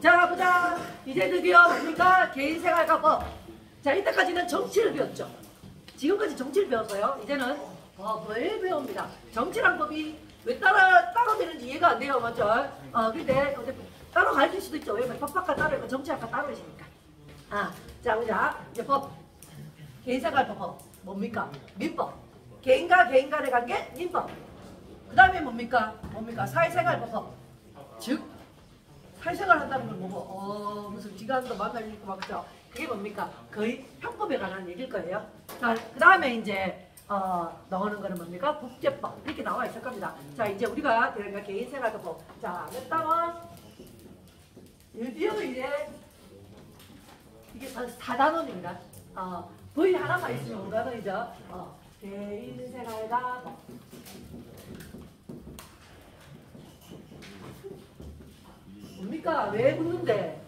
자, 보자. 이제 드디어 뭡니까? 개인생활과 법. 자, 이때까지는 정치를 배웠죠. 지금까지 정치를 배웠어요. 이제는 법을 배웁니다. 정치랑 법이 왜 따로 되는지 이해가 안 돼요. 맞죠? 근데 따로 가르칠 수도 있죠. 왜냐면 법학과 따로 있고 정치학과 따로 있으니까. 자, 보자. 이제 법. 개인생활과 법. 뭡니까? 민법. 개인과 개인 간의 관계, 민법. 그 다음에 뭡니까? 사회생활법. 즉, 사회생활 한다는 건 뭐고, 무슨 기관도 만날 일 있고 막 그죠? 그게 뭡니까? 거의 형법에 관한 얘기일 거예요. 자, 그 다음에 이제, 나오는 거는 뭡니까? 국제법. 이렇게 나와 있을 겁니다. 자, 이제 우리가 대략 개인생활법. 자, 몇 단원? 드디어 이제, 이게 4단원입니다. V 하나만 있으면 5단원이죠. 개인생활과 법. 뭡니까? 왜 묻는데?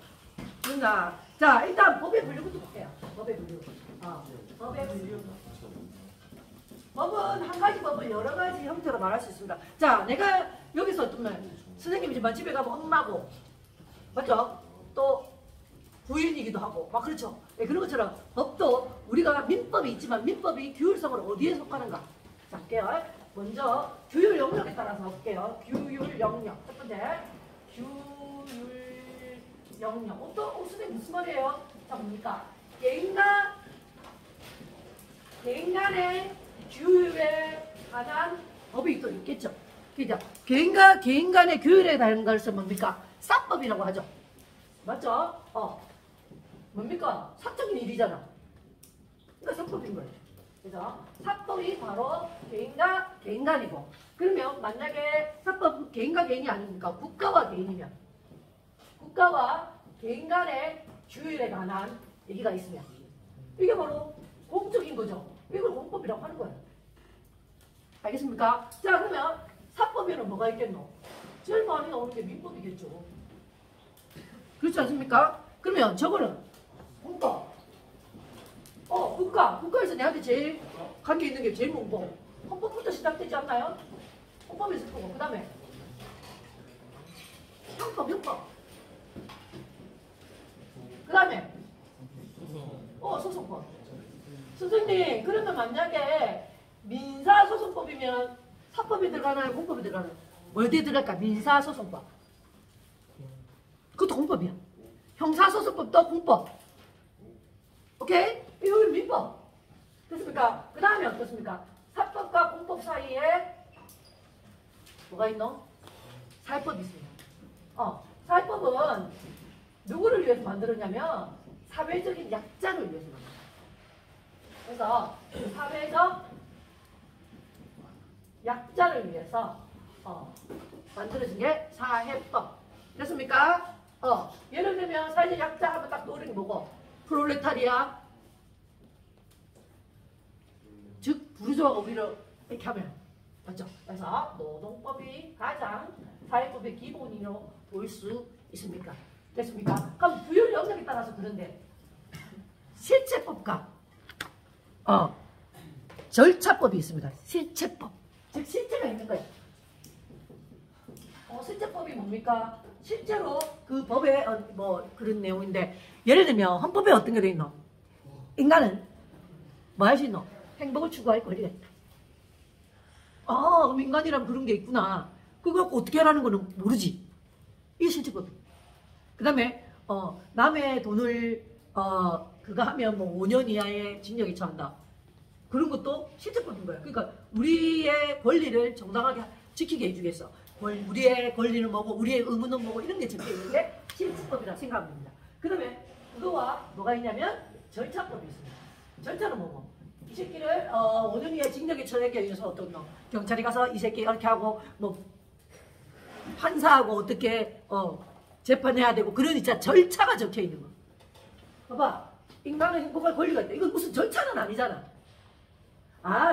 묻나? 자, 일단 법의 분류부터 볼게요. 법의 분류. 법의 분류. 법은 한 가지 법을 여러 가지 형태로 말할 수 있습니다. 자, 내가 여기서 어쩌면 선생님이지만 집에 가면 엄마고, 맞죠? 또 부인이기도 하고, 막 그렇죠? 네, 그런 것처럼 법도 우리가 민법이 있지만 민법이 규율성을 어디에 속하는가? 자, 볼게요. 먼저 규율 영역에 따라서 볼게요. 규율 영역. 첫 번째. 규율 영역. 선생님 무슨 말이에요? 자, 뭡니까? 개인 간의 규율에 관한 법이 또 있겠죠. 그죠? 개인 간의 규율에 관한 것을 뭡니까? 사법이라고 하죠. 맞죠? 뭡니까? 사적인 일이잖아. 그러니까 사법인 거예요. 그래서 사법이 바로 개인과 개인 간이고, 그러면 만약에 사법 개인과 개인이 아닙니까? 국가와 개인이면 국가와 개인 간의 규율에 관한 얘기가 있으면 이게 바로 공적인 거죠. 이걸 공법이라고 하는 거예요. 알겠습니까? 자, 그러면 사법에는 뭐가 있겠노? 제일 많이 나오는 게 민법이겠죠. 그렇지 않습니까? 그러면 저거는 공법. 국가에서 내한테 제일 관계 있는 게 제일 뭐 헌법부터 시작되지 않나요? 헌법이 있을 거고, 그 다음에 형법. 그 다음에 소송법. 선생님, 그러면 만약에 민사소송법이면 사법이 들어가나요? 공법이 들어가나요? 어디에 들어갈까? 민사소송법. 그것도 공법이야. 형사소송법도 공법. 오케이? 이건 민법. 됐습니까? 그 다음에 어떻습니까? 사법과 공법 사이에 뭐가 있노? 사회법이 있습니다. 사회법은 누구를 위해서 만들었냐면 사회적인 약자를 위해서 만들었어요. 그래서 사회적 약자를 위해서 만들어진 게 사회법. 됐습니까? 예를 들면 사회적 약자 하면 딱 떠오르는 게 뭐고? 프롤레타리아, 즉 부르주아가 우리를 이렇게 하면 맞죠? 그래서 노동법이 가장 사회법의 기본이라고 볼 수 있습니까? 됐습니까? 그럼 규율 영역에 따라서 그런데 실체법과 절차법이 있습니다. 실체법, 즉 실체가 있는 거예요. 실체법이 뭡니까? 실제로 그 법에 뭐 그런 내용인데, 예를 들면 헌법에 어떤 게 돼 있노? 인간은 뭐 할 수 있노? 행복을 추구할 권리가 있다. 그럼 인간이라면 그런 게 있구나. 그거 갖고 어떻게 하라는 거는 모르지. 이게 실체법. 그 다음에 남의 돈을 그거 하면 뭐 5년 이하의 징역에 처한다. 그런 것도 실체법인 거야. 그러니까 우리의 권리를 정당하게 지키게 해주겠어. 우리의 권리는 뭐고 우리의 의무는 뭐고 이런 게 적혀 있는 게 실체법이라고 생각하면 됩니다. 그 다음에 그거와 뭐가 있냐면 절차법이 있습니다. 절차는 뭐고? 이 새끼를 5년 이하 징역에 처하게 위해서 어떤 경찰이 가서 이 새끼 이렇게 하고 뭐 판사하고 어떻게 재판해야 되고 그런 진짜 절차가 적혀 있는 거. 봐봐, 인간은 행복할 권리가 있다. 이건 무슨 절차는 아니잖아.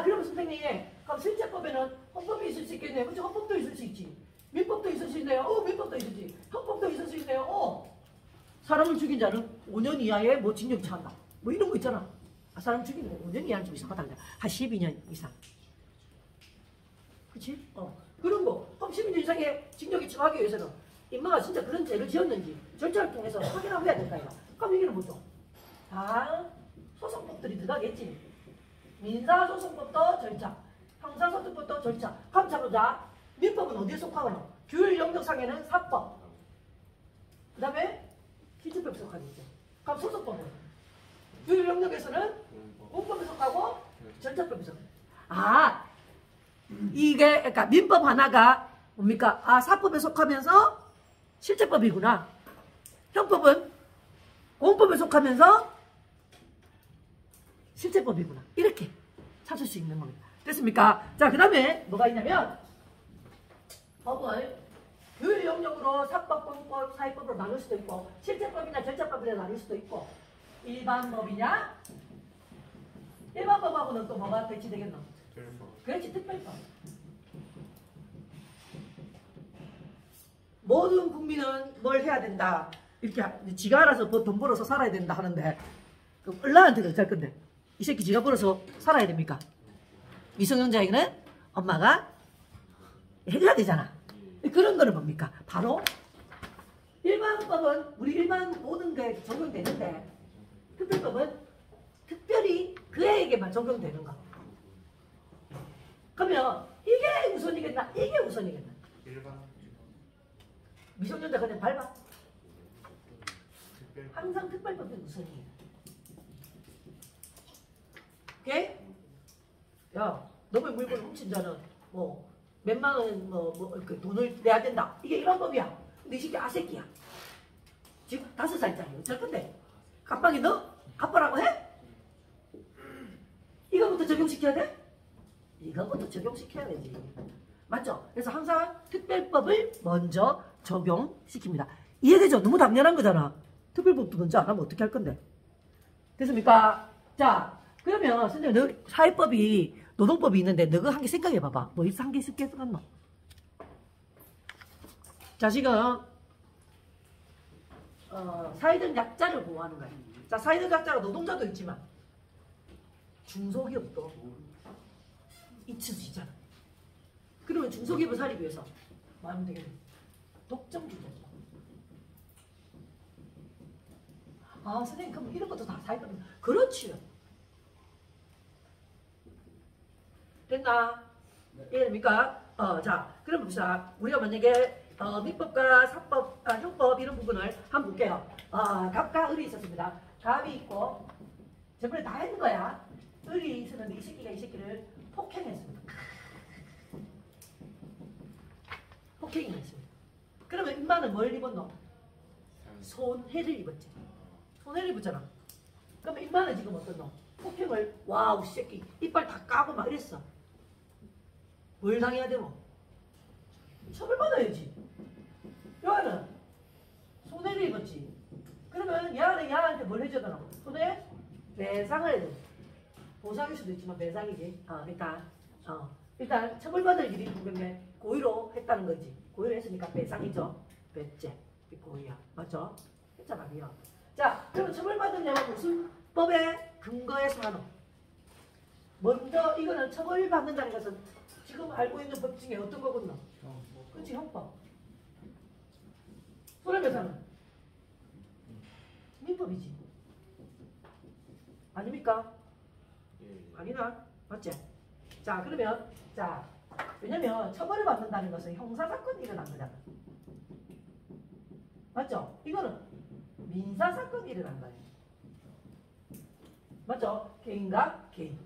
그럼 선생님, 그럼 실체법에는 헌법이 있을 수 있겠네요. 그렇죠? 헌법도 있을 수 있지. 민법도 있을 수 있네요. 민법도 있을지. 헌법도 있을 수 있네요. 사람을 죽인 자는 5년 이하의 뭐 징역이 처한다. 뭐 이런 거 있잖아. 사람 죽이는 거 5년 이하는 좀 이상하다. 한 12년 이상. 그치? 그런 거. 그럼 12년 이상의 징역이 처하기 위해서는 임마가 진짜 그런 죄를 지었는지 절차를 통해서 확인하고 해야 될까 이거. 그럼 여기는 뭐죠? 다 소송법들이 들어가겠지. 민사소송법도 절차, 형사소송법도 절차. 그럼 자보자. 민법은 어디에 속하거나? 규율 영역상에는 사법. 그 다음에 실질법에 속하겠죠. 그럼 소송법은? 규율 영역에서는 공법에 속하고 절차법에 속하고. 아, 이게 그러니까 민법 하나가 뭡니까? 아, 사법에 속하면서 실제법이구나. 형법은 공법에 속하면서 실제법이구나. 이렇게 찾을 수 있는 겁니다. 됐습니까? 자, 그 다음에 뭐가 있냐면 법을 규율 영역으로 사법, 공법, 사회법으로 나눌 수도 있고 실제법이나 절차법으로 나눌 수도 있고 일반법이냐? 일반법하고는 또 뭐가 배치되겠노? 그렇지, 특별법. 모든 국민은 뭘 해야 된다. 이렇게 지가 알아서 돈 벌어서 살아야 된다 하는데 그럼 얼마한테 어쩔 건데? 이 새끼 지가 벌어서 살아야 됩니까? 미성년자에게는 엄마가 해줘야 되잖아. 그런 거는 뭡니까? 바로 일반법은 우리 일반 모든 게 적용되는데 특별법은 특별히 그 애에게만 적용되는 거. 그러면 이게 우선이겠나? 이게 우선이겠나? 미성년자 그냥 밟아. 항상 특별법이 우선이에요. 오케이? 야, 너의 물건을 훔친 자는 뭐 몇만 원 돈을 내야 된다. 이게 일반법이야. 근데 이 새끼 아새끼야. 지금 5살짜리. 어쩔 건데? 갑방에 너? 갑바라고 해? 이거부터 적용시켜야 돼? 이거부터 적용시켜야 되지. 맞죠? 그래서 항상 특별법을 먼저 적용시킵니다. 이해되죠? 너무 당연한 거잖아. 특별법도 먼저 안 하면 어떻게 할 건데? 됐습니까? 자, 그러면 선생님, 너 사회법이 노동법이 있는데 너가 한 개 생각해 봐봐. 뭐 한 개 있을게 생각나? 자, 지금 사회적 약자를 보호하는 거야. 자, 사회적 약자가 노동자도 있지만 중소기업도 있으시잖아. 그러면 중소기업을 살리기 위해서 뭐 하면 되겠네? 독점주의자. 아, 선생님, 그럼 이런 것도 다 사회법이야. 그렇지요. 됐나? 이해됩니까? 자, 그럼 봅시다. 우리가 만약에 민법과 사법, 형법 이런 부분을 한번 볼게요. 갑과 을이 있었습니다. 갑이 있고 저번에 다 했는 거야. 을이 있었는데 이 새끼가 이 새끼를 폭행했습니다. 폭행이 했습니다. 그러면 인마는 뭘 입었노? 손해를 입었지. 손해를 입었잖아. 그러면 인마는 지금 어떻노? 폭행을 와우 새끼 이빨 다 까고 막 이랬어. 뭘 당해야 되노? 처벌받아야지. 여하는 손해를 입었지. 그러면 얘한테 뭘 해줘야 되나? 손해? 배상을 해야 돼. 보상일 수도 있지만 배상이지. 일단 처벌받을 일이 누군데 고의로 했다는 거지. 고의로 했으니까 배상이죠. 배째. 고의야. 맞죠? 했잖아. 미안. 자, 그러면 처벌받으려면 무슨 법에 근거해서 하노? 먼저 이거는 처벌받는다는 것은 지금 알고 있는 법 중에 어떤 거군요? 그렇지, 형법. 손해배상은 민법이지. 아닙니까? 아니나? 맞지? 자, 그러면 자, 왜냐면 처벌을 받는다는 것은 형사사건이 일어난 거잖아. 맞죠? 이거는 민사사건이 일어난 거예요. 맞죠? 개인과 개인.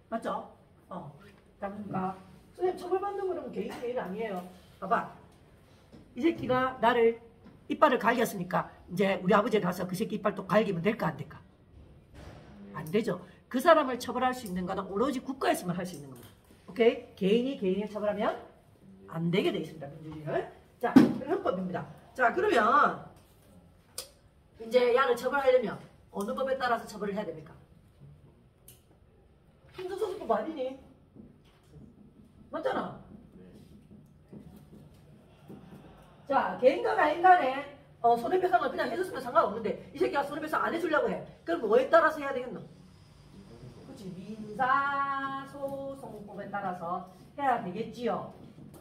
맞죠? 그러니까 선생님 처벌받는 거는 개인 아니에요. 봐봐. 이 새끼가 나를 이빨을 갈겼으니까 이제 우리 아버지에 가서 그 새끼 이빨 또 갈기면 될까 안 될까? 안 되죠. 그 사람을 처벌할 수 있는 거는 오로지 국가에서만 할 수 있는 겁니다. 오케이? 개인이 개인을 처벌하면 안 되게 돼 있습니다. 민주주의는. 자, 형법입니다. 자, 그러면 이제 야를 처벌하려면 어느 법에 따라서 처벌을 해야 됩니까? 형사소송법 아니니? 맞잖아. 자, 개인과 가인 간에 손해배상을 그냥 해줬으면 상관없는데 이 새끼가 손해배상 안 해주려고 해. 그럼 뭐에 따라서 해야 되겠노? 그렇지. 민사소송법에 따라서 해야 되겠지요.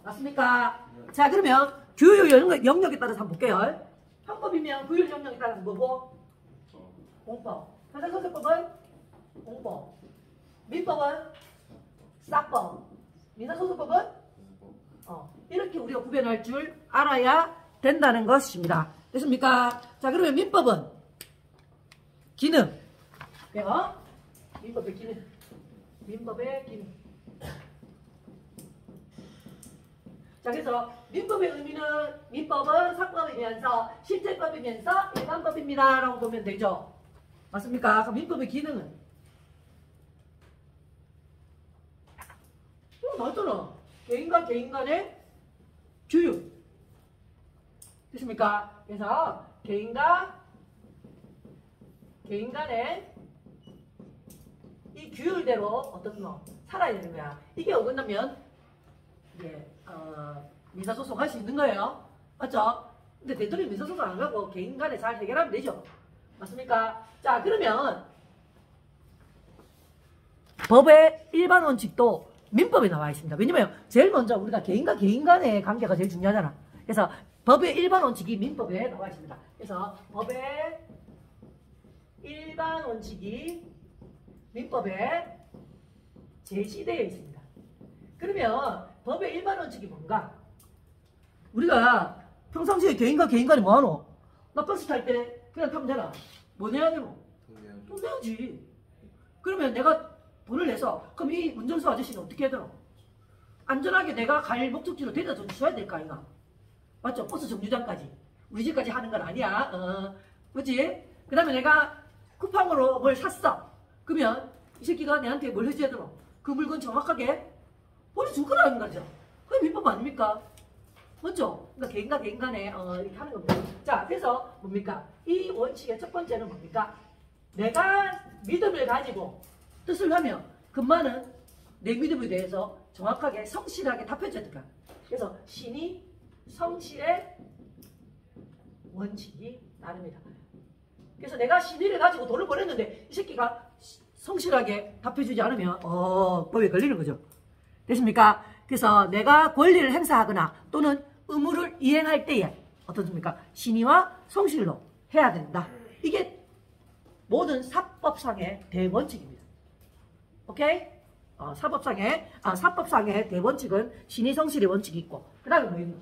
맞습니까? 자, 그러면 규율 영역에 따라서 한번 볼게요. 형법이면 규율 영역에 따라서 뭐고? 공법. 형사소송법은 공법. 민법은 싹법. 민사소송법은 이렇게 우리가 구별할 줄 알아야 된다는 것입니다. 됐습니까? 자, 그러면 민법은 기능. 민법의 기능. 민법의 기능. 자, 그래서 민법의 의미는 민법은 상법이면서 실제법이면서 일반법입니다 라고 보면 되죠. 맞습니까? 그럼 민법의 기능은 나왔잖아. 개인과 개인 간의 규율. 됐습니까? 그래서 개인과 개인 간의 이 규율대로 어떤 거 살아야 되는 거야. 이게 어긋나면 이제 민사소송 할 수 있는 거예요. 맞죠? 근데 대통령이 민사소송 안 가고 개인 간에 잘 해결하면 되죠. 맞습니까? 자, 그러면 법의 일반 원칙도 민법에 나와 있습니다. 왜냐면 제일 먼저 우리가 개인과 개인 간의 관계가 제일 중요하잖아. 그래서 법의 일반 원칙이 민법에 나와 있습니다. 그래서 법의 일반 원칙이 민법에 제시되어 있습니다. 그러면 법의 일반 원칙이 뭔가? 우리가 평상시에 개인과 개인 간에 뭐하노? 나 버스 탈 때 그냥 타면 되나? 뭐 내야 되노? 돈 내야지. 그러면 내가 돈을 내서 그럼 이 운전수 아저씨는 어떻게 해야 되노? 안전하게 내가 갈 목적지로 데려다 줘야 될 거 아닌가? 맞죠? 버스 정류장까지. 우리 집까지 하는 건 아니야. 그치? 그 다음에 내가 쿠팡으로 뭘 샀어. 그러면 이 새끼가 내한테 뭘 해줘야 되노? 그 물건 정확하게 보내줄 거라는 거죠. 그게 민법 아닙니까? 맞죠? 그러니까 개인과 개인 간에 이렇게 하는 겁니다. 자, 그래서 뭡니까? 이 원칙의 첫 번째는 뭡니까? 내가 믿음을 가지고 뜻을 하면 금마는 내 믿음에 대해서 정확하게 성실하게 답해줘야 될까? 그래서 신이 성실의 원칙이 나릅니다. 그래서 내가 신의를 가지고 돈을 보냈는데 이 새끼가 성실하게 답해주지 않으면 법에 걸리는 거죠. 됐습니까? 그래서 내가 권리를 행사하거나 또는 의무를 이행할 때에 어떻습니까? 신의와 성실로 해야 된다. 이게 모든 사법상의 대원칙입니다. 오케이? 사법상의 대원칙은 신의 성실의 원칙이 있고 그 다음에 뭐 있노?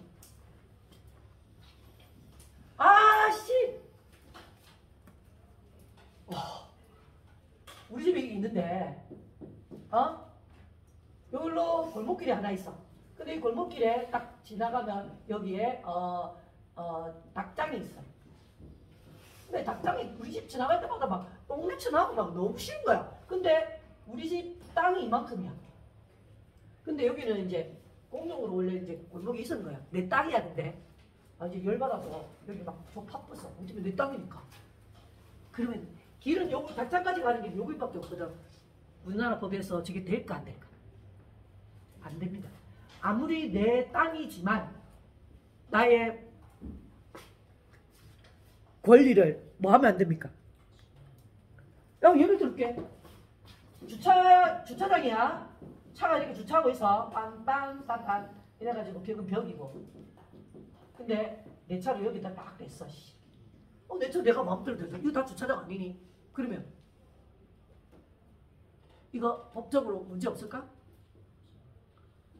우리 집에 있는데 여기로 골목길이 하나 있어. 근데 이 골목길에 딱 지나가면 여기에 닭장이 있어. 근데 닭장이 우리 집 지나갈 때마다 막 똥냄새 나고 막 너무 싫은 거야. 근데 우리 집 땅이 이만큼이야. 근데 여기는 이제 공용으로 원래 이제 골목이 있었는 거야. 내 땅이야. 근데 이제 열받아서 여기 막 저 파뿌서. 어차피 내 땅이니까. 그러면 길은 여기 닭장까지 가는 게 여기밖에 없거든. 우리나라 법에서 저게 될까 안 될까? 안 됩니다. 아무리 내 땅이지만 나의 권리를 뭐 하면 안 됩니까? 예를 들게. 주차장이야. 차가 이렇게 주차하고 있어. 빰빰빰빰 이래가지고 벽은 벽이고. 근데 내 차를 여기다 딱 냈어. 내 차 내가 마음대로 대서 이거 다 주차장 아니니? 그러면 이거 법적으로 문제 없을까?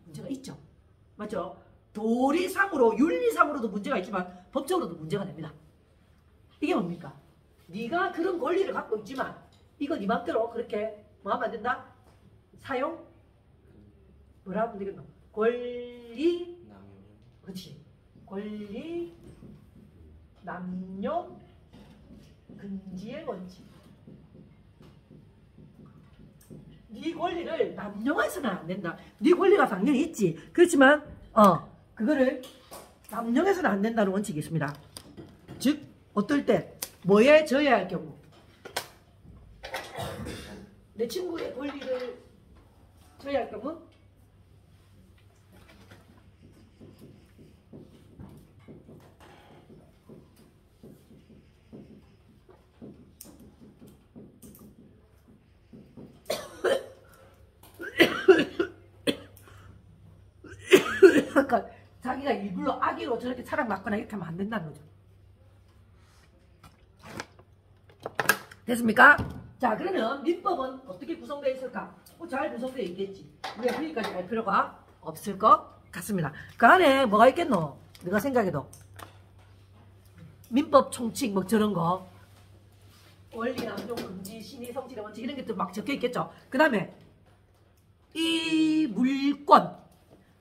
문제가 있죠. 맞죠? 도리상으로 윤리상으로도 문제가 있지만 법적으로도 문제가 됩니다. 이게 뭡니까? 네가 그런 권리를 갖고 있지만 이거 네 맘대로 그렇게 뭐 하면 안 된다? 사용? 뭐라 하면 되겠노? 권리 그렇지. 권리 남용 금지의 원칙. 네 권리를 남용해서는 안 된다. 네 권리가 당연히 있지. 그렇지만 그거를 남용해서는 안 된다는 원칙이 있습니다. 즉 어떨 때 뭐에 져야 할 경우 내 친구의 권리를 져야 할 경우 억지로 저렇게 차락맞거나 이렇게 하면 안 된다는 거죠. 됐습니까? 자, 그러면 민법은 어떻게 구성되어 있을까? 잘 구성되어 있겠지. 우리가 거기까지 갈 필요가 없을 것 같습니다. 그 안에 뭐가 있겠노? 내가 생각해도 민법 총칙 뭐 저런 거, 원리 남용 금지 신의 성질의 원칙 이런 것들 막 적혀 있겠죠. 그 다음에 이 물권,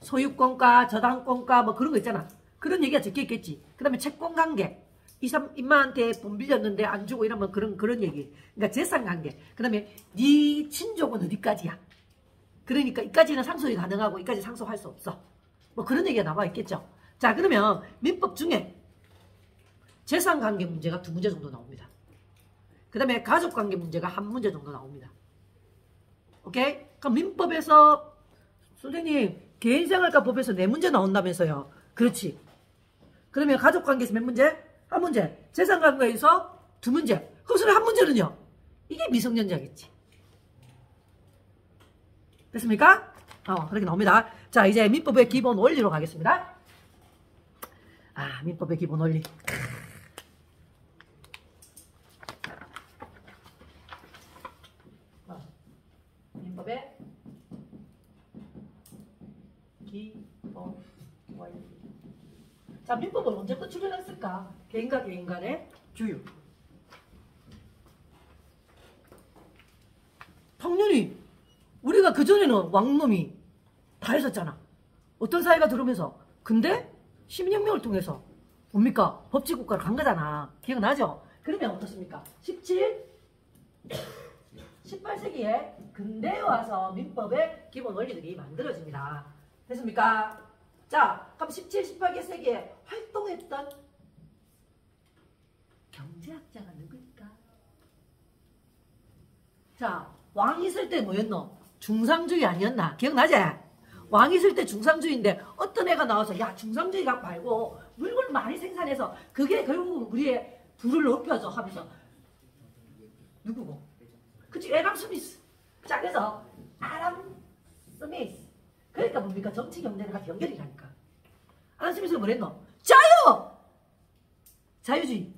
소유권과 저당권과 뭐 그런 거 있잖아. 그런 얘기가 적혀 있겠지. 그 다음에 채권 관계, 임마한테 돈 빌렸는데 안 주고 이러면 그런 얘기. 그러니까 재산 관계. 그 다음에 네 친족은 어디까지야? 그러니까 이까지는 상속이 가능하고 이까지 상속할 수 없어. 뭐 그런 얘기가 나와 있겠죠. 자, 그러면 민법 중에 재산 관계 문제가 2문제 정도 나옵니다. 그 다음에 가족 관계 문제가 1문제 정도 나옵니다. 오케이? 그럼 민법에서 선생님 개인생활과 법에서 4문제 나온다면서요. 그렇지. 그러면 가족 관계에서 몇 문제? 1문제. 재산 관계에서 2문제. 그럼 선생님 1문제는요? 이게 미성년자겠지. 됐습니까? 그렇게 나옵니다. 자, 이제 민법의 기본 원리로 가겠습니다. 민법의 기본 원리. 민법의 기본 원리. 자, 민법은 언제부터 출현했을까? 개인과 개인 간의 규율. 당연히 우리가 그전에는 왕놈이 다 했었잖아. 어떤 사회가 들어오면서. 근데 시민혁명을 통해서 뭡니까? 법치국가로 간 거잖아. 기억나죠? 그러면 어떻습니까? 18세기에 근대에 와서 민법의 기본 원리들이 만들어집니다. 됐습니까? 자, 그럼 17, 18세기에 활동했던 경제학자가 누구일까? 자, 왕 있을 때 뭐였노? 중상주의 아니었나? 기억나지? 왕 있을 때 중상주의인데 어떤 애가 나와서 야, 중상주의가 말고 물건을 많이 생산해서 그게 결국 우리의 부를 높여줘 하면서 누구고? 그치, 애람 스미스. 자, 그래서 아람 스미스. 그러니까 뭡니까? 정치 경제는 같이 연결이라니까. 아람 스미스가 뭐랬노? 자유주의.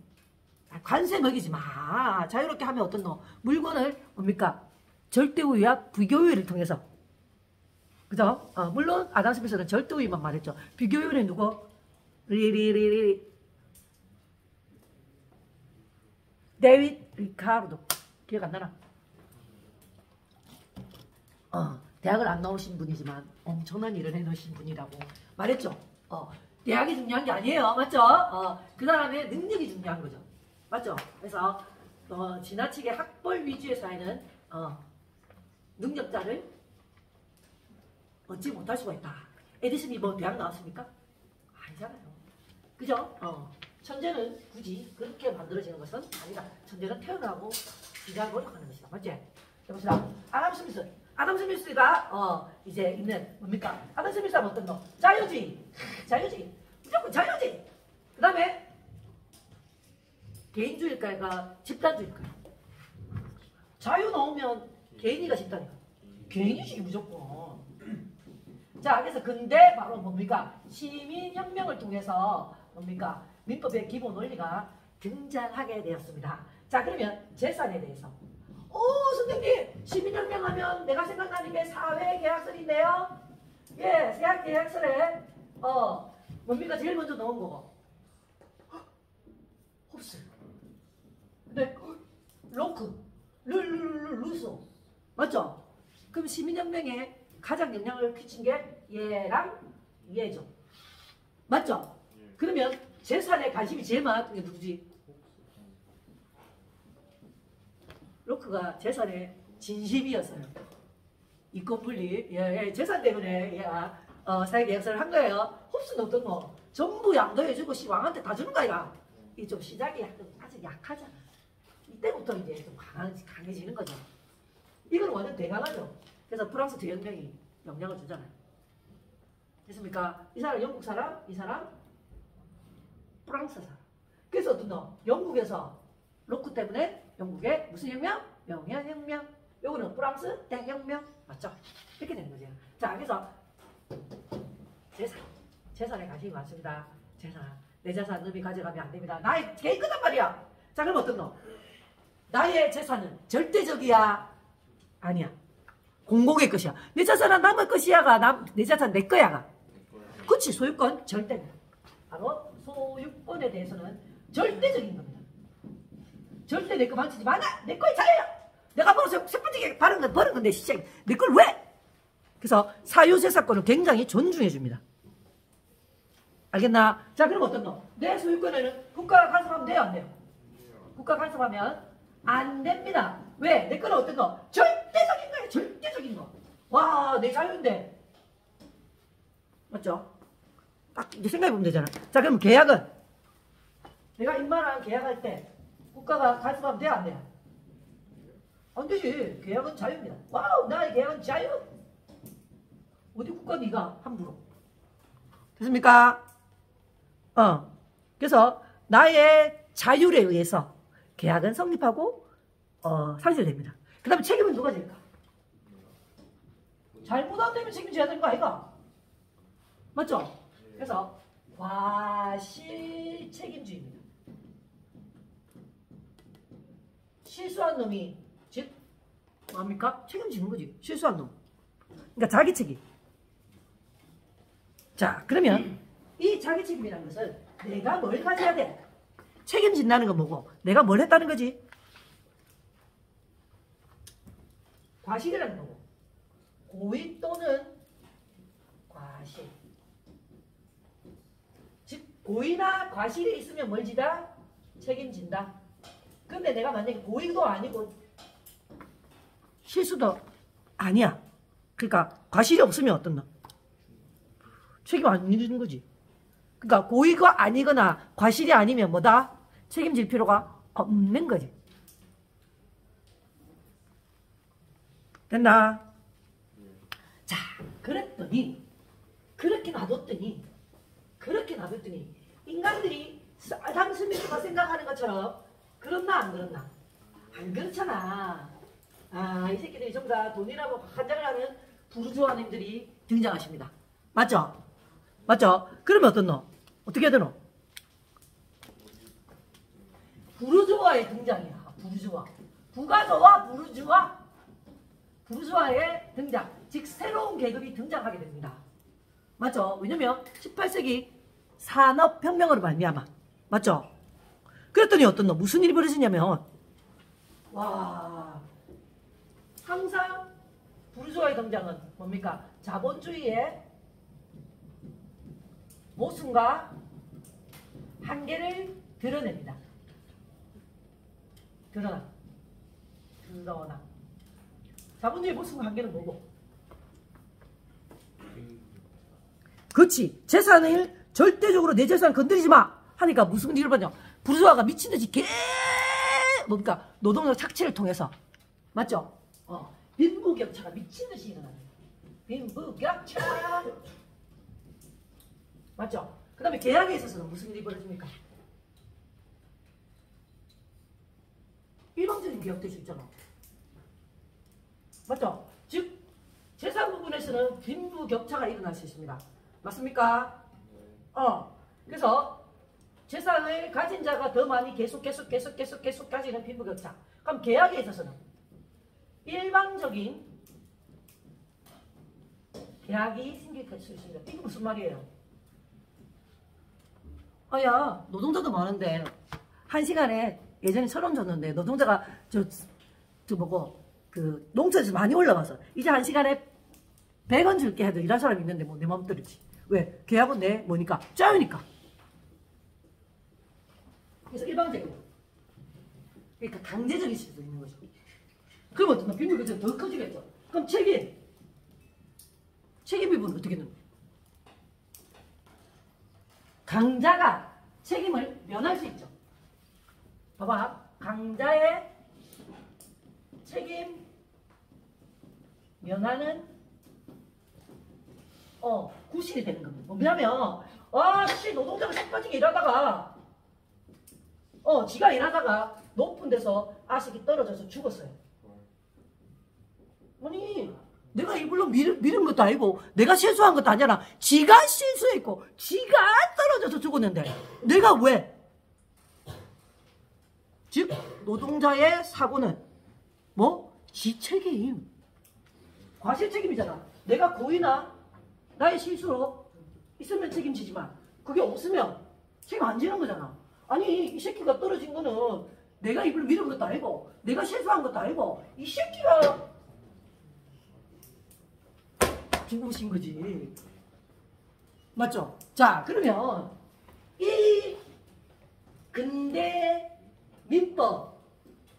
관세 먹이지 마. 자유롭게 하면 어떻노? 물건을 뭡니까? 절대우위와 비교우위를 통해서. 그죠? 물론 아담 스미스는 절대우위만 말했죠. 비교우위는 누구? 데이비드 리카르도. 기억 안 나나? 대학을 안 나오신 분이지만 엄청난 일을 해놓으신 분이라고 말했죠. 대학이 중요한 게 아니에요. 맞죠? 그 사람의 능력이 중요한 거죠. 맞죠? 그래서 지나치게 학벌 위주의 사회는 능력자를 얻지 못할 수가 있다. 에디슨이 뭐 대학 나왔습니까? 아니잖아요. 그죠? 천재는 굳이 그렇게 만들어지는 것은 아니다. 천재는 태어나고 지가 노력하는 것이다. 맞지? 해봅시다. 아담 스미스. 아담 스미스가 이제 있는 뭡니까? 아담 스미스가 어떤 거? 자유주의. 무조건 자유주의. 그 다음에 개인주의일까요? 집단주의일까요? 자유 나오면 개인이가 집단이야. 개인이지 무조건. 자, 그래서 근데 바로 뭡니까? 시민혁명을 통해서 뭡니까? 민법의 기본 원리가 등장하게 되었습니다. 자, 그러면 재산에 대해서. 선생님, 시민혁명 하면 내가 생각나는 게 사회계약설인데요. 예, 사회계약설에 뭡니까? 제일 먼저 넣은 거고. 홉스. 네, 로크, 루소. 맞죠? 그럼 시민혁명에 가장 영향을 끼친 게 얘랑 얘죠. 맞죠? 그러면 재산에 관심이 제일 많았던 게 누구지? 로크가 재산에 진심이었어요. 이권분리. 재산 때문에 사회계약서를 한 거예요. 홉스는 어떤 거? 전부 양도해주고 왕한테 다 주는 거야. 이게 좀 시작이 아직 약하잖아. 이때부터 이제 좀 강해지는 거죠. 이건 완전 대강하죠. 그래서 프랑스 대혁명이 영향을 주잖아요. 됐습니까? 이 사람 영국 사람, 이 사람 프랑스 사람. 그래서 어떤 너 영국에서 로크 때문에 영국의 무슨 혁명? 명예혁명. 요거는 프랑스 대혁명. 맞죠? 이렇게 되는 거죠. 자, 그래서 재산에 관심이 많습니다. 재산. 내 재산 너희 가져가면 안 됩니다. 나의 개인 거단 말이야. 자, 그럼 어떤 거? 나의 재산은 절대적이야? 아니야. 공공의 것이야. 내 재산은 남의 것이야가, 내 재산 내 거야가. 그치, 소유권 절대입니다. 바로 소유권에 대해서는 절대적인 겁니다. 절대 내 거 망치지 마. 내 거에 잘해요. 내가 벌어서 첫 번째 버는 건데 시작. 내 걸 왜? 그래서 사유재산권을 굉장히 존중해 줍니다. 알겠나? 자, 그럼 어떤 거? 내 소유권에는 국가가 간섭하면 돼요, 안 돼요? 국가가 간섭하면 안 됩니다. 왜? 내 거는 어떤 거? 절대적인 거예요. 절대적인 거. 와, 내 자유인데. 맞죠? 딱 이제 생각해보면 되잖아. 자, 그럼 계약은? 내가 인마랑 계약할 때 국가가 간섭하면 돼요, 안 돼요? 안 되지. 계약은 자유입니다. 와우, 나의 계약은 자유. 어디 국가 네가 함부로. 됐습니까? 그래서 나의 자율에 의해서 계약은 성립하고 상실됩니다. 그 다음에 책임은 누가 질까? 잘못 안 되면 책임져야 되는 거 아이가? 맞죠? 그래서 과실 책임주의입니다. 실수한 놈이 즉 뭡니까? 책임지는 거지. 실수한 놈. 그러니까 자기 책임. 자, 그러면 이 자기 책임이라는 것은 내가 뭘 가져야 돼? 책임진다는 건 뭐고? 내가 뭘 했다는 거지? 과실이라는 거고. 고의 또는 과실. 즉 고의나 과실이 있으면 뭘 지다? 책임진다. 근데 내가 만약에 고의도 아니고 실수도 아니야. 그러니까 과실이 없으면 어떻나? 책임 안 지는 거지. 그러니까 고의가 아니거나 과실이 아니면 뭐다? 책임질 필요가 없는 거지. 됐나? 자, 그랬더니 그렇게 놔뒀더니 인간들이 사람 스미스가 생각하는 것처럼 그렇나 안 그렇나? 안 그렇잖아. 아, 이 새끼들이 전부 다 돈이라고 한장을 하는 부르주아님들이 등장하십니다. 맞죠? 맞죠? 그러면 어떻노? 어떻게 해야 되노? 부르주아의 등장이야. 부르주아. 부가저와 부르주아. 부르주아의 등장. 즉 새로운 계급이 등장하게 됩니다. 맞죠? 왜냐면 18세기 산업혁명으로 말미암아. 맞죠? 그랬더니 어떻노? 무슨 일이 벌어지냐면 와, 항상 부르주아의 등장은 뭡니까? 자본주의의 모순과 한계를 드러냅니다. 드러나. 자본주의 모순과 한계는 뭐고? 그렇지. 재산을 절대적으로 내 재산 건드리지 마 하니까 무슨 일을 받냐? 부르주아가 미친듯이 뭡니까? 노동력 착취를 통해서. 맞죠? 빈부격차가 미친듯이 일어나는 거예요. 빈부격차. 맞죠? 그 다음에 계약에 있어서는 무슨 일이 벌어집니까? 일방적인 계약될 수 있잖아. 맞죠? 즉 재산 부분에서는 빈부격차가 일어날 수 있습니다. 맞습니까? 그래서 재산을 가진 자가 더 많이 계속 가지는 빈부격차. 그럼 계약에 있어서는 일방적인 계약이 생길 수 있습니다. 이게 무슨 말이에요? 야, 노동자도 많은데 한 시간에 예전에 1,000원 줬는데 노동자가 그 농촌에서 많이 올라가서 이제 한 시간에 100원 줄게 해도 일할 사람이 있는데 뭐 내 맘대로지. 왜? 계약은 내 뭐니까? 짜유니까. 그래서 일방적으로. 그러니까 강제적일 수도 있는 거죠. 그럼 어떤 빈부격차가 더 커지겠죠. 그럼 책임 부분은 어떻게 되는 거예요? 강자가 책임을 면할 수 있죠. 봐봐. 강자의 책임 면하는 구실이 되는 겁니다. 뭐냐면 노동자가 삭빠지게 일하다가 지가 일하다가 높은 데서 아식이 떨어져서 죽었어요. 아니 내가 이불로 밀은 것도 아니고 내가 실수한 것도 아니잖아. 지가 실수했고 지가 떨어져서 죽었는데 내가 왜? 즉 노동자의 사고는 뭐? 지 책임. 과실 책임이잖아. 내가 고의나 나의 실수로 있으면 책임지지만 그게 없으면 책임 안 지는 거잖아. 아니 이 새끼가 떨어진 거는 내가 이불 밀은 것도 아니고 내가 실수한 것도 아니고 이 새끼가 죽으신 거지. 맞죠? 자 그러면 이 근대 민법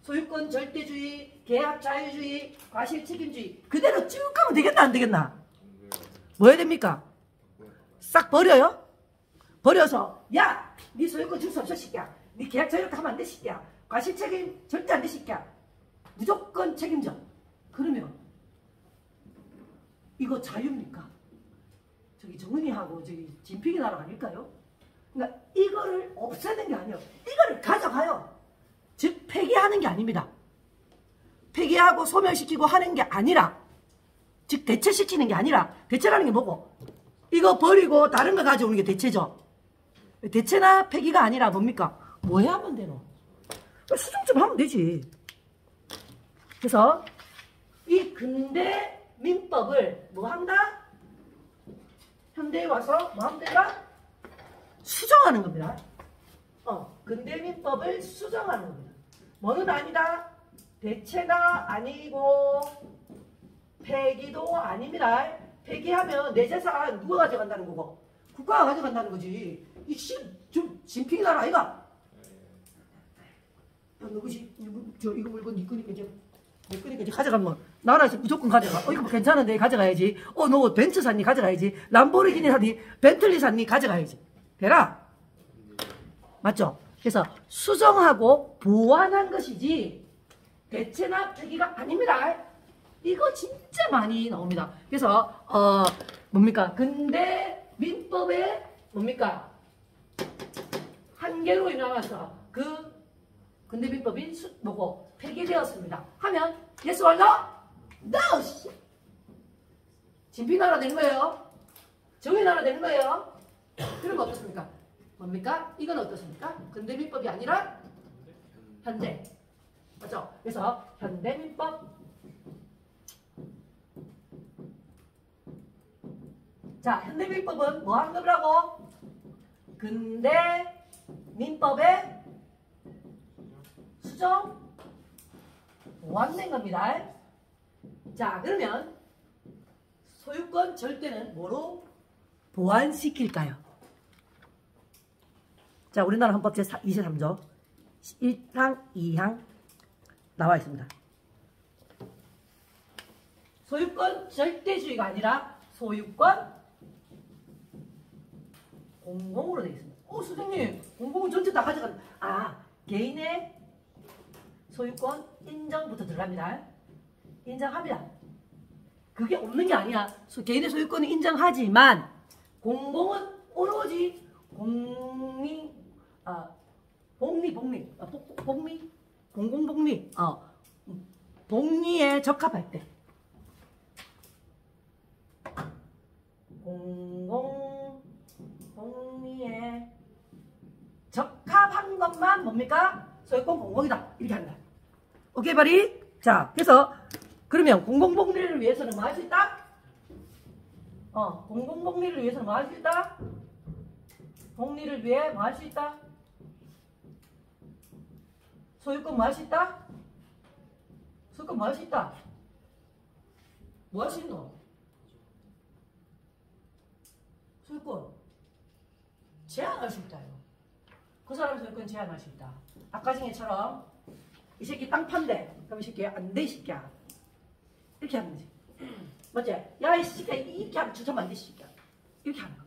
소유권 절대주의 계약 자유주의 과실 책임주의 그대로 쭉 가면 되겠나 안 되겠나? 뭐 해야 됩니까? 싹 버려요? 버려서 야! 네 소유권 줄 수 없어 새끼야. 네 계약 자유롭게 하면 안 돼 새끼야. 과실 책임 절대 안 돼 새끼야. 무조건 책임져. 그러면 이거 자유입니까? 저기 정은이하고 저기 진필이 나라 아닐까요? 그러니까 이거를 없애는 게 아니에요. 이거를 가져가요. 즉 폐기하는 게 아닙니다. 폐기하고 소멸시키고 하는 게 아니라 즉 대체시키는 게 아니라 대체라는 게 뭐고? 이거 버리고 다른 거 가져오는 게 대체죠. 대체나 폐기가 아니라 뭡니까? 뭐 해야 하면 되노? 수정 좀 하면 되지. 그래서 이 근대 민법을 뭐 한다? 현대에 와서 뭐 하면 된다? 수정하는 겁니다. 근대 민법을 수정하는 겁니다. 뭐는 아니다? 대체가 아니고 폐기도 아닙니다. 폐기하면 내 재산 누가 가져간다는 거고? 국가가 가져간다는 거지. 이 좀 진핑이 나라 아이가? 야, 누구지? 이거 물건 네 거니까 이제 내 거니까 이제 가져가면 나라에서 무조건 가져가. 이거 뭐 괜찮은데 가져가야지. 너 벤츠 샀니? 가져가야지. 람보르기니 샀니? 벤틀리 샀니? 가져가야지. 되라? 맞죠? 그래서 수정하고 보완한 것이지 대체나 폐기가 아닙니다. 이거 진짜 많이 나옵니다. 그래서 뭡니까? 근대 민법의 뭡니까? 한계로 인하여서 그 근대 민법이 뭐고 폐기되었습니다. 하면 yes or no? No! 진피나라 되는 거예요. 정의나라 되는 거예요. 그러면 어떻습니까? 뭡니까? 이건 어떻습니까? 근대 민법이 아니라 현대. 맞죠? 그래서 현대 민법. 자, 현대 민법은 뭐 하는 거라고? 근대 민법의 수정 보완된 겁니다. 자, 그러면 소유권 절대는 뭐로 보완시킬까요? 자, 우리나라 헌법 제23조 1항, 2항 나와 있습니다. 소유권 절대주의가 아니라 소유권 공공으로 되어 있습니다. 선생님, 공공은 전체 다 가져간다. 개인의 소유권 인정부터 들어갑니다. 인정합니다. 그게 없는 게 아니야. 개인의 소유권은 인정하지만 공공은 오로지 복리에 적합할 때 복리에 적합한 것만 뭡니까? 소유권 공공이다. 이렇게 한다. 오케이, 바리? 자, 그래서 그러면 공공복리를 위해서는 뭐 할 수 있다? 공공복리를 위해서는 뭐 할 수 있다? 복리를 위해 뭐 할 수 있다? 소유권 뭐 할 수 있다? 소유권 뭐 할 수 있다? 뭐 할 수 있노? 소유권 제한할 수 있다요. 그 사람 소유권 제한할 수 있다. 아까 전에처럼 이 새끼 땅 판대. 그럼 이 새끼 안 돼, 이 새끼야. 이렇게 하는 거지. 맞지? 야, 이 새끼야, 이렇게 하면 주차면 안 돼, 이 새끼야. 이렇게 하는 거.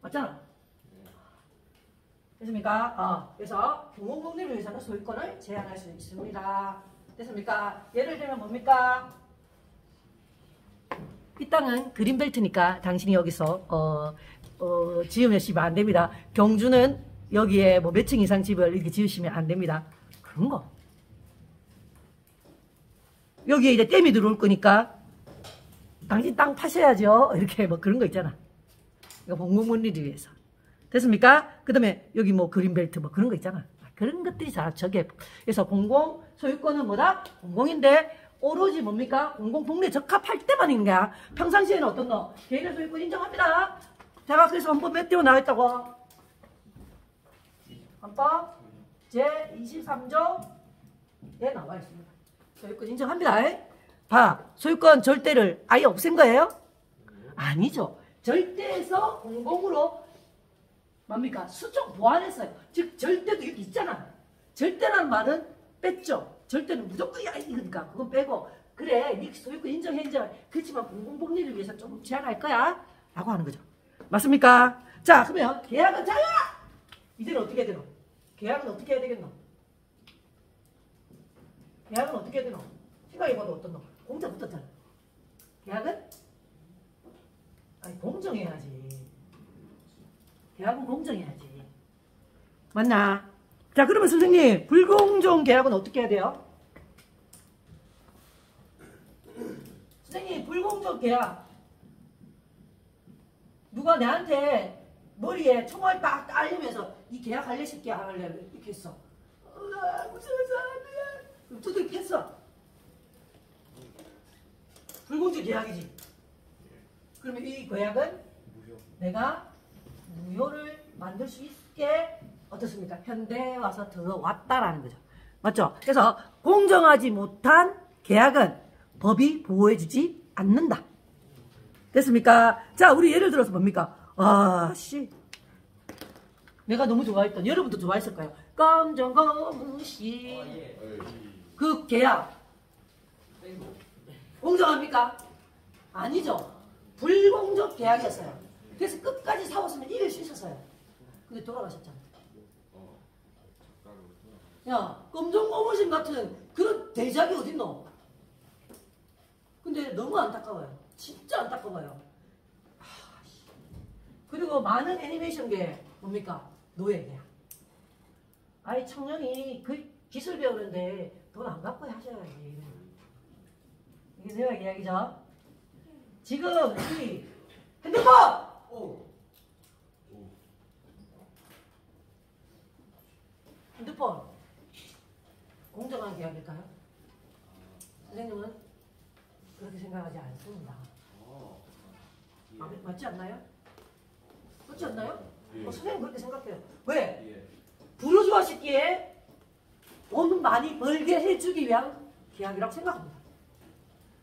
맞잖아? 됐습니까? 그래서 공공복리를 위해서는 소유권을 제한할 수 있습니다. 됐습니까? 예를 들면 뭡니까? 이 땅은 그린벨트니까 당신이 여기서 지으면 안 됩니다. 경주는 여기에 뭐 몇 층 이상 집을 이렇게 지으시면 안 됩니다. 그런 거. 여기에 이제 댐이 들어올 거니까 당신 땅 파셔야죠. 이렇게 뭐 그런 거 있잖아. 이거 공공분리를 위해서. 됐습니까? 그 다음에 여기 뭐 그린벨트 뭐 그런 거 있잖아. 그런 것들이 다 저게. 그래서 공공 소유권은 뭐다? 공공인데 오로지 뭡니까? 공공 복리에 적합할 때만 있는 거야. 평상시에는 어떤 거? 개인의 소유권 인정합니다. 제가 그래서 헌법 몇 조 나와있다고? 헌법 제23조에 나와 있습니다. 소유권 인정합니다. 봐, 소유권 절대를 아예 없앤 거예요? 아니죠. 절대에서 공공으로 뭡니까? 수정 보완했어요. 즉 절대도 여기 있잖아. 절대라는 말은 뺐죠. 절대는 무조건 이거니까 그건 빼고 그래 네 소유권 인정해 그렇지만 공공복리를 위해서 좀 제한할 거야 라고 하는 거죠. 맞습니까? 자 그러면 계약은 자유! 이제는 어떻게 해야 되노? 계약은 어떻게 해야 되겠노? 계약은 어떻게 해야 되노? 생각해봐도 어떤 놈? 공짜 붙었잖아. 계약은? 아니 공정해야지. 계약은 공정해야지. 맞나? 자 그러면 선생님 불공정 계약은 어떻게 해야 돼요? 선생님 불공정 계약 누가 내한테 머리에 총알 딱 따르면서 이 계약 할래 싶게 안 할래 이렇게 했어. 무서워서 안 돼. 그럼 두들겨 했어. 불공정 계약이지. 그러면 이 계약은 내가 무효를 만들 수 있게 어떻습니까? 현대에 와서 들어왔다라는 거죠. 맞죠? 그래서 공정하지 못한 계약은 법이 보호해주지 않는다. 됐습니까? 자, 우리 예를 들어서 뭡니까? 내가 너무 좋아했던, 여러분도 좋아했을 거예요. 검정고무신. 그 계약. 공정합니까? 아니죠. 불공정 계약이었어요. 그래서 끝까지 싸웠으면 이길 수 있었어요. 근데 돌아가셨잖아. 야, 검정고무신 같은 그런 대작이 어딨노? 근데 너무 안타까워요. 진짜 안타까워요. 그리고 많은 애니메이션계 뭡니까? 노예계야. 아이 청년이 그 기술 배우는데 돈 안 갖고 하셔야지. 이게 내가 이야기죠. 지금 이 핸드폰! 핸드폰 공정한 계약일까요? 선생님은 그렇게 생각하지 않습니다. 맞지 않나요? 그렇지 않나요? 선생님 그렇게 생각해요. 왜? 부르주아 시기에 돈 많이 벌게 해주기 위한 계약이라고 생각합니다.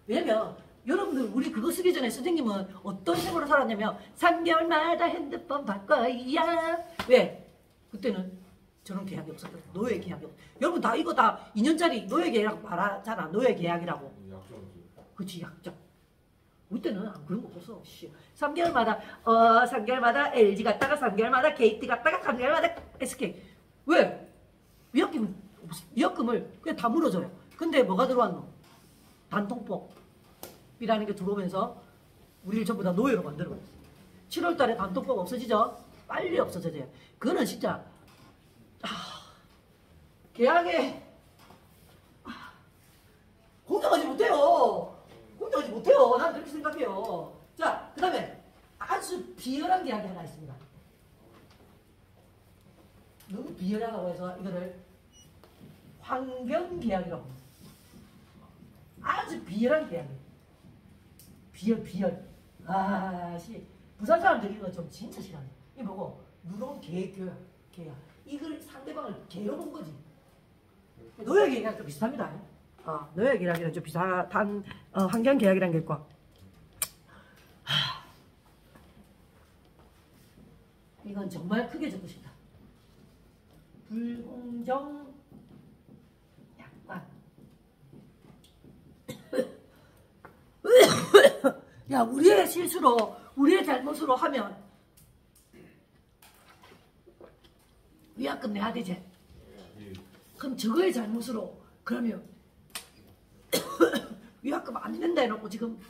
왜냐면 여러분들 우리 그거 쓰기 전에 선생님은 어떤 식으로 살았냐면 3개월마다 핸드폰 바꿔야 왜? 그때는 저런 계약이 없었거든요. 노예 계약이 없어요. 여러분 다 이거 다 2년짜리 노예 계약 말하잖아. 노예 계약이라고. 그치 약정. 우리 때는 안 그런 거 없었어. 3개월마다 LG 갔다가 3개월마다 KT 갔다가 3개월마다 SK. 왜? 위약금을 그냥 다 물어줘요. 근데 뭐가 들어왔노? 단통법이라는 게 들어오면서 우리를 전부 다 노예로 만들어버렸어. 7월 달에 단통법 없어지죠? 빨리 없어져야 돼요. 그거는 진짜 계약에 공정하지 못해요. 공정하지 못해요. 난 그렇게 생각해요. 자, 그 다음에 아주 비열한 계약이 하나 있습니다. 너무 비열하다고 해서 이거를 환경계약이라고 합니다. 아주 비열한 계약이에요. 비열. 부산 사람들이 이거 좀 진짜 싫어해요. 이거 뭐고? 누런 계약. 이걸 상대방을 개로 본 거지. 노예 계약이랑 좀 비슷합니다. 노예 계약이랑 좀 비슷한 환경 계약이란 게 있고. 이건 정말 크게 적고 싶다. 불공정 약관. 야, 우리의 실수로, 우리의 잘못으로 하면 위약금 내야 되지. 그럼 저거의 잘못으로 그러면 위약금 안 낸다 해놓고 지금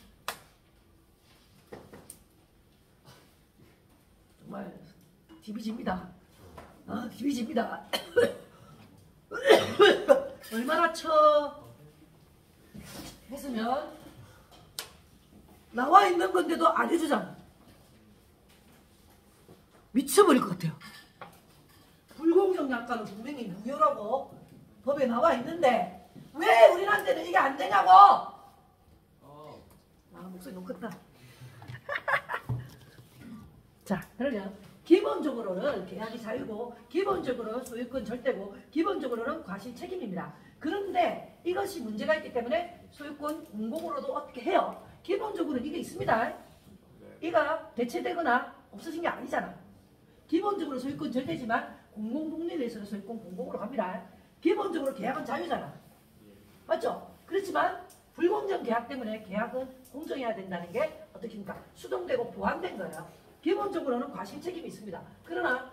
정말 디비집니다. 디비집니다. 얼마나 했으면 나와 있는 건데도 안 해주잖아. 미쳐버릴 것 같아요. 불공정 약관은 분명히 무효라고 법에 나와 있는데 왜 우리한테는 이게 안 되냐고. 목소리 너무 컸다. 자, 그러면 기본적으로는 계약이 자유고, 기본적으로는 소유권 절대고, 기본적으로는 과실 책임입니다. 그런데 이것이 문제가 있기 때문에 소유권 공공으로도 어떻게 해요? 기본적으로 이게 있습니다. 이가 대체되거나 없어진 게 아니잖아. 기본적으로 소유권 절대지만 공공복리에 대해서는 소유권 공공으로 갑니다. 기본적으로 계약은 자유잖아. 맞죠? 그렇지만 불공정 계약 때문에 계약은 공정해야 된다는 게 어떻습니까? 수정되고 보완된 거예요. 기본적으로는 과실 책임이 있습니다. 그러나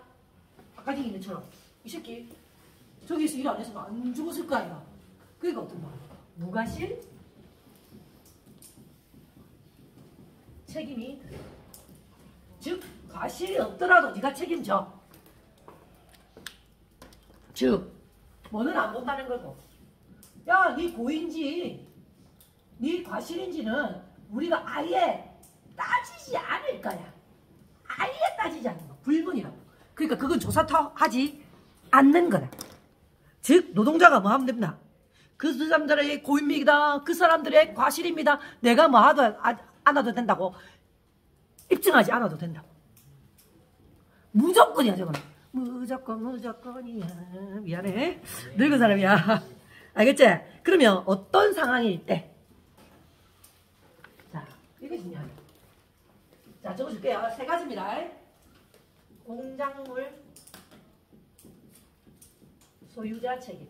아까 얘기한 것처럼 이 새끼 저기서 일 안 했으면 안 죽었을 거 아니야. 그러니까 어떤 말? 무과실 책임이, 즉 과실이 없더라도 네가 책임져. 즉 뭐는 안 본다는 거고, 야, 네 고인지 네 과실인지는 우리가 아예 따지지 않을 거야. 아예 따지지 않는 거. 불문이라고. 그러니까 그건 조사하지 않는 거다. 즉 노동자가 뭐 하면 됩니다. 그 사람들의 고인입니다. 그 사람들의 과실입니다. 내가 뭐 안 해도 된다고 입증하지 않아도 된다고. 무조건이야 저거는. 무조건이야. 미안해. 늙은 사람이야. 알겠지? 그러면 어떤 상황일 때? 자, 이게 중요하네. 자, 적어줄게요. 세 가지입니다. 공작물 소유자 책임.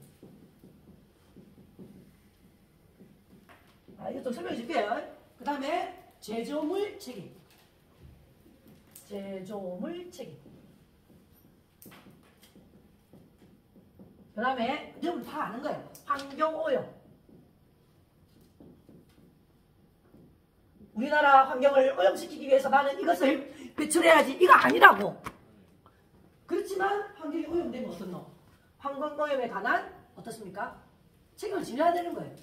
이거 좀 설명해 줄게요. 그 다음에 제조물 책임. 제조물 책임. 그 다음에 여러분 다 아는 거예요. 환경오염. 우리나라 환경을 오염시키기 위해서 나는 이것을 배출해야지. 이거 아니라고. 그렇지만 환경이 오염되면 어떤 놈? 환경오염에 관한 어떻습니까? 책임을 지려야 되는 거예요.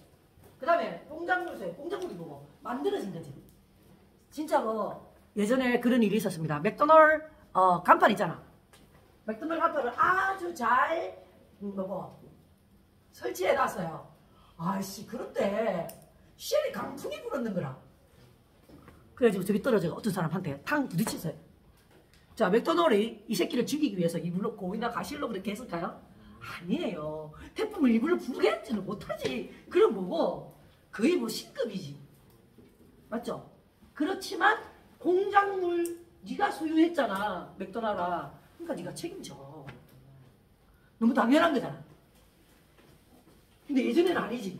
그 다음에 공작물세. 공작물이 뭐고? 만들어진 거지. 진짜로 예전에 그런 일이 있었습니다. 맥도널드 간판 있잖아. 맥도날드 간판을 아주 잘 설치해놨어요. 아이씨, 그런데 쉘이 강풍이 불었는 거라. 그래가지고 저기 떨어져 어떤 사람한테 탕 부딪혔어요. 자, 맥도날드 이 새끼를 죽이기 위해서 이불로 고이나 가실로 그렇게 했을까요? 아니에요. 태풍을 이불로 부르게 했지는 못하지. 그럼 뭐고? 거의 뭐 신급이지. 맞죠? 그렇지만 공작물 네가 소유했잖아. 맥도날드. 그러니까 네가 책임져. 너무 당연한 거잖아. 근데 예전에는 아니지.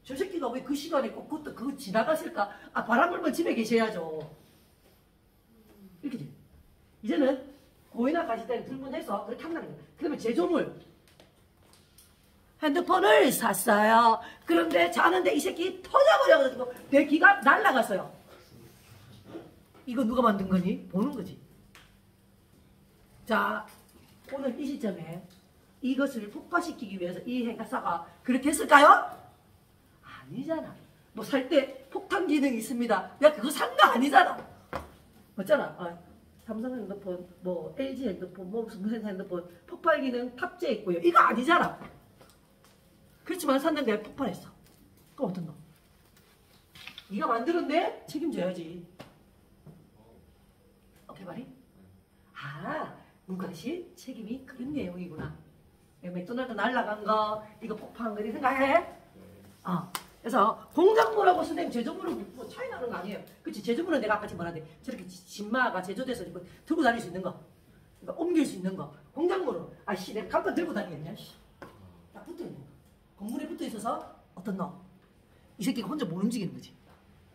저 새끼가 왜 그 시간에 꼭 그거 지나갔을까? 바람 불면 집에 계셔야죠. 이렇게 돼. 이제는 고의나 가실 때는 불문해서 그렇게 한다는 거예요. 그러면 제조물. 핸드폰을 샀어요. 그런데 자는데 이 새끼 터져버려가지고 내 귀가 날아갔어요. 이거 누가 만든 거니? 보는 거지. 자, 오늘 이 시점에 이것을 폭파시키기 위해서 이 행사가 그렇게 했을까요? 아니잖아. 뭐 살 때 폭탄 기능이 있습니다. 야, 그거 산 거 아니잖아. 맞잖아. 삼성 핸드폰, 뭐 LG 핸드폰, 뭐 무슨 핸드폰 폭발 기능 탑재해 있고요. 이거 아니잖아. 그렇지만 샀는데 폭발했어. 그럼 어떤 놈? 네가 만들었네? 책임져야지. 오케이 말이? 무과실 책임이 그런 내용이구나. 맥도날드 날라간 거, 이거 폭파한 거 이렇게 생각해? 그래서 공작물하고 선생님 제조물은 뭐 차이 나는 거 아니에요. 그치? 제조물은 내가 아까 말한데 저렇게 진마가 제조돼서 들고 다닐 수 있는 거, 그러니까 옮길 수 있는 거. 공작물은 내가 간판 들고 다니겠냐? 딱 붙어 있는 거. 건물에 붙어 있어서 어떤 놈? 이 새끼가 혼자 못 움직이는 거지.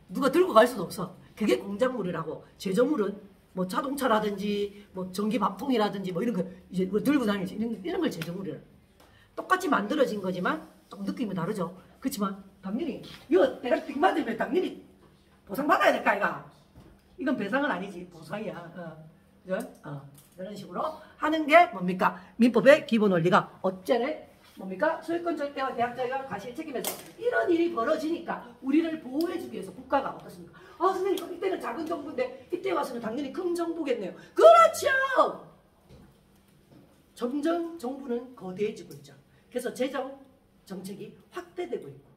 누가 들고 갈 수도 없어. 그게 공작물이라고. 제조물은 뭐 자동차라든지 뭐 전기 밥통이라든지 뭐 이런 거 이제 뭐 들고 다니지 이런 걸 제조물이라. 똑같이 만들어진 거지만 좀 느낌이 다르죠. 그렇지만 당연히 이거 내가 빚 만들면 당연히 보상받아야 될까 이가. 이건 배상은 아니지 보상이야. 이런 식으로 하는 게 뭡니까? 민법의 기본 원리가 어째래? 뭡니까? 소유권 절대와 계약 자유와 과실 책임에서 이런 일이 벌어지니까 우리를 보호해주기 위해서 국가가 어떻습니까? 아 선생님 그럼 이때는 작은 정부인데 이때 와서는 당연히 큰 정부겠네요. 그렇죠. 점점 정부는 거대해지고 있죠. 그래서 재정 정책이 확대되고 있고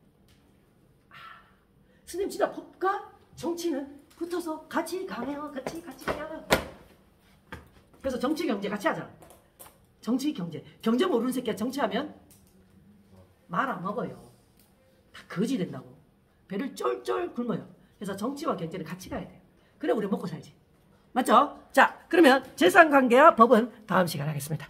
선생님 진짜 법과 정치는 붙어서 같이 가네요. 같이 가요. 그래서 정치 경제 같이 하자. 정치 경제 모르는 새끼가 정치하면 말 안 먹어요. 다 거지 된다고. 배를 쫄쫄 굶어요. 그래서 정치와 경제는 같이 가야 돼요. 그래 우리 먹고 살지. 맞죠? 자 그러면 재산관계와 법은 다음 시간에 하겠습니다.